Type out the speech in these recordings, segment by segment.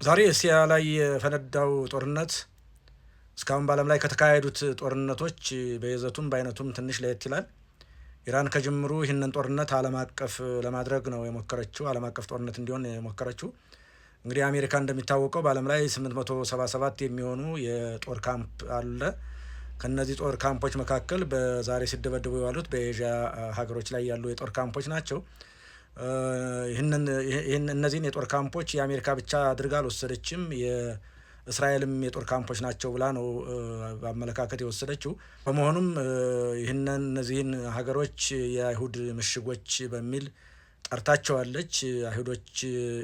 ዛሬ እስያ ላይ የፈነዳው ጦርነት እስካሁን በዓለም ላይ ከተካሄዱት ጦርነቶች በይዘቱም በአይነቱም ትንሽ ለየት ይላል። ኢራን ከጅምሩ ይህንን ጦርነት ዓለም አቀፍ ለማድረግ ነው የሞከረችው፣ ዓለም አቀፍ ጦርነት እንዲሆን የሞከረችው። እንግዲህ አሜሪካ እንደሚታወቀው በዓለም ላይ 877 የሚሆኑ የጦር ካምፕ አለ። ከነዚህ ጦር ካምፖች መካከል በዛሬ ሲደበደቡ የዋሉት በኤዥያ ሀገሮች ላይ ያሉ የጦር ካምፖች ናቸው። እነዚህን የጦር ካምፖች የአሜሪካ ብቻ አድርጋ አልወሰደችም። የእስራኤልም የጦር ካምፖች ናቸው ብላ ነው በአመለካከት የወሰደችው። በመሆኑም እነዚህን ሀገሮች የአይሁድ ምሽጎች በሚል ጠርታቸዋለች። አይሁዶች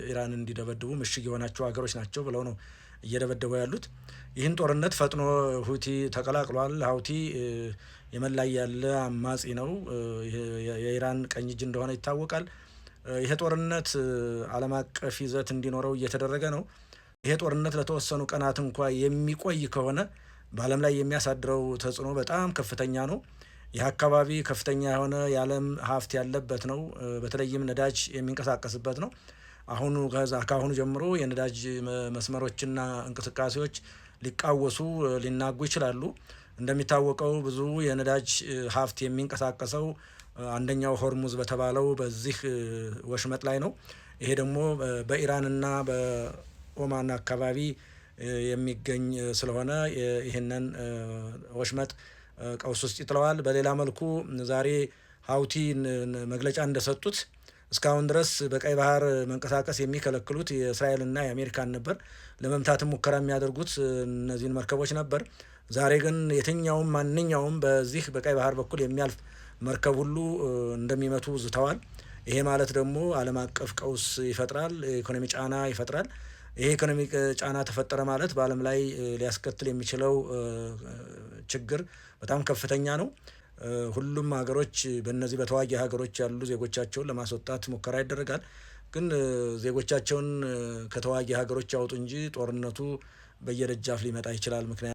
ኢራን እንዲደበድቡ ምሽግ የሆናቸው ሀገሮች ናቸው ብለው ነው እየደበደቡ ያሉት። ይህን ጦርነት ፈጥኖ ሁቲ ተቀላቅሏል። ሁቲ የመን ላይ ያለ አማጺ ነው። የኢራን ቀኝ እጅ እንደሆነ ይታወቃል። ይሄ ጦርነት ዓለም አቀፍ ይዘት እንዲኖረው እየተደረገ ነው። ይሄ ጦርነት ለተወሰኑ ቀናት እንኳ የሚቆይ ከሆነ በዓለም ላይ የሚያሳድረው ተጽዕኖ በጣም ከፍተኛ ነው። ይህ አካባቢ ከፍተኛ የሆነ የዓለም ሀብት ያለበት ነው። በተለይም ነዳጅ የሚንቀሳቀስበት ነው። ከአሁኑ ጀምሮ የነዳጅ መስመሮችና እንቅስቃሴዎች ሊቃወሱ ሊናጉ ይችላሉ። እንደሚታወቀው ብዙ የነዳጅ ሀብት የሚንቀሳቀሰው አንደኛው ሆርሙዝ በተባለው በዚህ ወሽመጥ ላይ ነው። ይሄ ደግሞ በኢራንና በኦማን አካባቢ የሚገኝ ስለሆነ ይህንን ወሽመጥ ቀውስ ውስጥ ይጥለዋል። በሌላ መልኩ ዛሬ ሁቲ መግለጫ እንደሰጡት እስካሁን ድረስ በቀይ ባህር መንቀሳቀስ የሚከለክሉት የእስራኤልና የአሜሪካን ነበር። ለመምታትም ሙከራ የሚያደርጉት እነዚህን መርከቦች ነበር። ዛሬ ግን ማንኛውም በዚህ በቀይ ባህር በኩል የሚያልፍ መርከብ ሁሉ እንደሚመቱ ዝተዋል። ይሄ ማለት ደግሞ ዓለም አቀፍ ቀውስ ይፈጥራል፣ ኢኮኖሚ ጫና ይፈጥራል። ይሄ ኢኮኖሚ ጫና ተፈጠረ ማለት በዓለም ላይ ሊያስከትል የሚችለው ችግር በጣም ከፍተኛ ነው። ሁሉም ሀገሮች በእነዚህ በተዋጊ ሀገሮች ያሉ ዜጎቻቸውን ለማስወጣት ሙከራ ይደረጋል። ግን ዜጎቻቸውን ከተዋጊ ሀገሮች ያውጡ እንጂ ጦርነቱ በየደጃፍ ሊመጣ ይችላል። ምክንያቱም